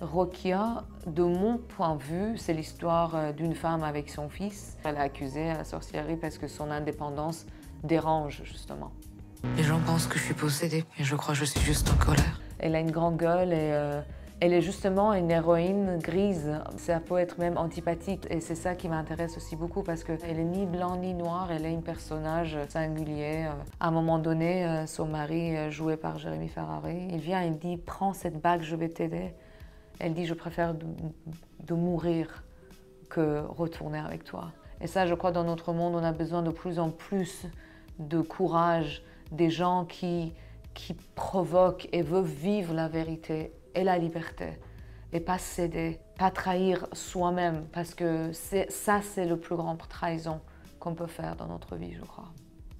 Rokia, de mon point de vue, c'est l'histoire d'une femme avec son fils. Elle est accusée à la sorcellerie parce que son indépendance dérange, justement. Les gens pensent que je suis possédée, mais je crois que je suis juste en colère. Elle a une grande gueule et elle est justement une héroïne grise. Ça peut être même antipathique et c'est ça qui m'intéresse aussi beaucoup parce qu'elle est ni blanc ni noir, elle est un personnage singulier. À un moment donné, son mari, joué par Jérémy Ferrari, il vient et il dit « Prends cette bague, je vais t'aider ». Elle dit « Je préfère de mourir que retourner avec toi ». Et ça, je crois, dans notre monde, on a besoin de plus en plus de courage, des gens qui provoquent et veulent vivre la vérité et la liberté, et pas céder, pas trahir soi-même, parce que ça, c'est le plus grand trahison qu'on peut faire dans notre vie, je crois.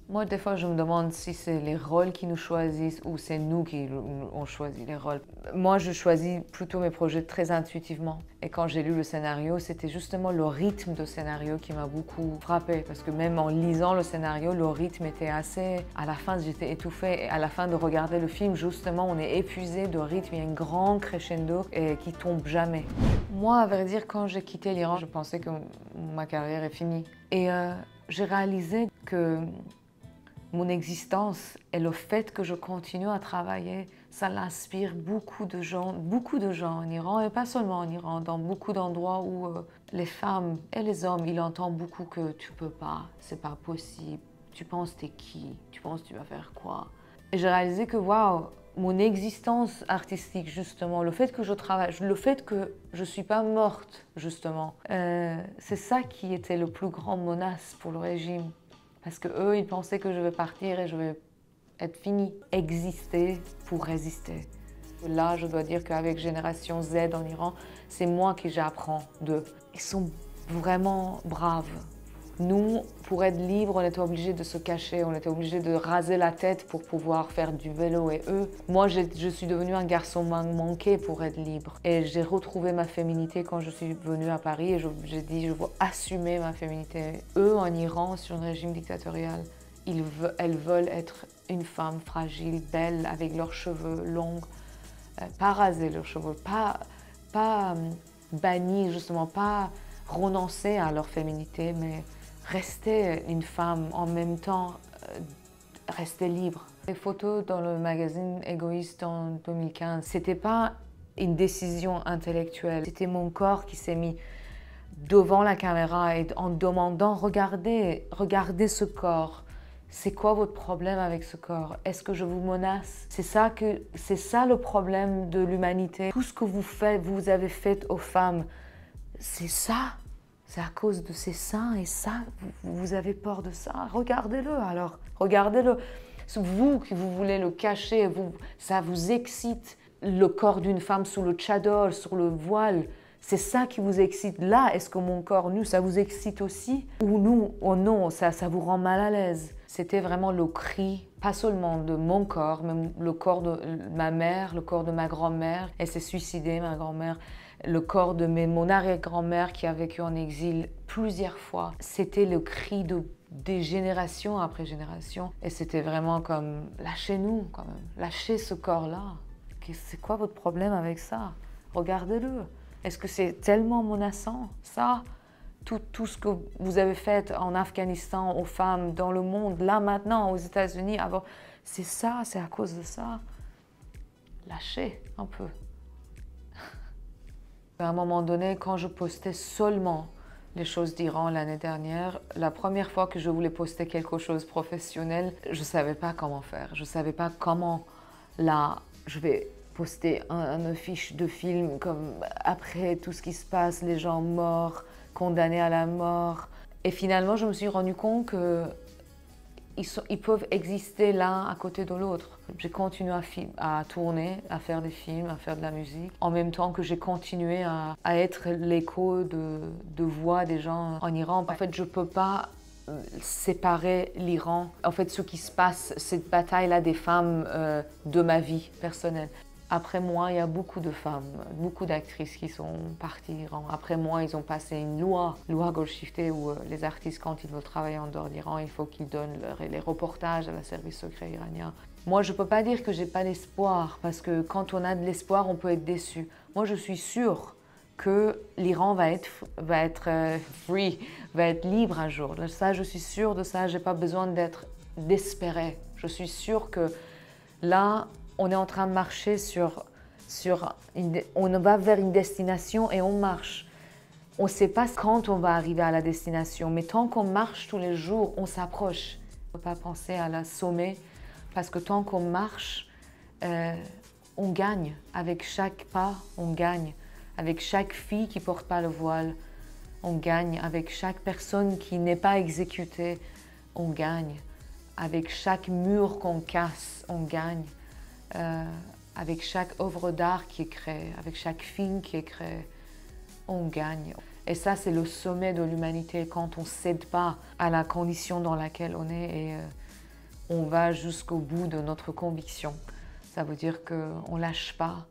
Moi, des fois, je me demande si c'est les rôles qui nous choisissent ou c'est nous qui on choisit les rôles. Moi, je choisis plutôt mes projets très intuitivement. Et quand j'ai lu le scénario, c'était justement le rythme de scénario qui m'a beaucoup frappée. Parce que même en lisant le scénario, le rythme était assez... À la fin, j'étais étouffée. Et à la fin de regarder le film, justement, on est épuisé de rythme. Il y a un grand crescendo qui tombe jamais. Moi, à vrai dire, quand j'ai quitté l'Iran, je pensais que ma carrière est finie. Et j'ai réalisé que mon existence et le fait que je continue à travailler, ça l'inspire beaucoup de gens en Iran, et pas seulement en Iran, dans beaucoup d'endroits où les femmes et les hommes, ils entendent beaucoup que tu peux pas, c'est pas possible, tu penses t'es qui, tu penses tu vas faire quoi. Et j'ai réalisé que waouh, mon existence artistique justement, le fait que je travaille, le fait que je suis pas morte justement, c'est ça qui était le plus grand menace pour le régime. Parce qu'eux, ils pensaient que je vais partir et je vais être finie. Exister pour résister. Là, je dois dire qu'avec Génération Z en Iran, c'est moi qui j'apprends d'eux. Ils sont vraiment braves. Nous, pour être libres, on était obligés de se cacher, on était obligés de raser la tête pour pouvoir faire du vélo. Et eux, moi, je suis devenue un garçon manqué pour être libre. Et j'ai retrouvé ma féminité quand je suis venue à Paris et j'ai dit, je veux assumer ma féminité. Eux, en Iran, sur un régime dictatorial, elles veulent être une femme fragile, belle, avec leurs cheveux longs, pas raser leurs cheveux, pas bannis, justement, pas renoncer à leur féminité, mais rester une femme, en même temps, rester libre. Les photos dans le magazine Égoïste en 2015, c'était pas une décision intellectuelle. C'était mon corps qui s'est mis devant la caméra et en demandant, regardez ce corps. C'est quoi votre problème avec ce corps? Est-ce que je vous menace? C'est ça le problème de l'humanité. Tout ce que vous avez fait aux femmes, c'est ça. C'est à cause de ces seins et ça, vous avez peur de ça. Regardez-le alors, regardez-le. Vous qui vous voulez le cacher, ça vous excite. Le corps d'une femme sous le tchador, sur le voile, c'est ça qui vous excite. Là, est-ce que mon corps nu, ça vous excite aussi? Ou nous, oh non, ça vous rend mal à l'aise. C'était vraiment le cri, pas seulement de mon corps, mais le corps de ma mère, le corps de ma grand-mère. Elle s'est suicidée, ma grand-mère. Le corps de mon arrière-grand-mère qui a vécu en exil plusieurs fois. C'était le cri des générations après génération. Et c'était vraiment comme, lâchez-nous quand même, lâchez ce corps-là. C'est quoi votre problème avec ça? Regardez-le. Est-ce que c'est tellement menaçant, ça? Tout ce que vous avez fait en Afghanistan, aux femmes, dans le monde, là maintenant, aux États-Unis, avant, c'est ça, c'est à cause de ça. Lâchez un peu. À un moment donné, quand je postais seulement les choses d'Iran l'année dernière, la première fois que je voulais poster quelque chose de professionnel, je ne savais pas comment faire. Je ne savais pas comment, là, je vais poster un affiche de film comme après tout ce qui se passe, les gens morts, condamnés à la mort. Et finalement, je me suis rendu compte qu'ils peuvent exister l'un à côté de l'autre. J'ai continué à tourner, à faire des films, à faire de la musique, en même temps que j'ai continué à être l'écho de voix des gens en Iran. En fait, je ne peux pas séparer l'Iran. En fait, ce qui se passe, cette bataille-là des femmes de ma vie personnelle. Après moi, il y a beaucoup de femmes, beaucoup d'actrices qui sont parties d'Iran. Après moi, ils ont passé une loi Golshifteh, où les artistes, quand ils veulent travailler en dehors d'Iran, il faut qu'ils donnent les reportages à la service secret iranien. Moi, je ne peux pas dire que je n'ai pas d'espoir, parce que quand on a de l'espoir, on peut être déçu. Moi, je suis sûre que l'Iran va être free, va être libre un jour. Ça, je suis sûre de ça. Je n'ai pas besoin d'être désespérée. Je suis sûre que là, on est en train de marcher on va vers une destination et on marche. On ne sait pas quand on va arriver à la destination, mais tant qu'on marche tous les jours, on s'approche. On ne peut pas penser à la sommet, parce que tant qu'on marche, on gagne. Avec chaque pas, on gagne. Avec chaque fille qui ne porte pas le voile, on gagne. Avec chaque personne qui n'est pas exécutée, on gagne. Avec chaque mur qu'on casse, on gagne. Avec chaque œuvre d'art qui est créée, avec chaque film qui est créé, on gagne. Et ça, c'est le sommet de l'humanité, quand on ne cède pas à la condition dans laquelle on est et on va jusqu'au bout de notre conviction. Ça veut dire qu'on ne lâche pas,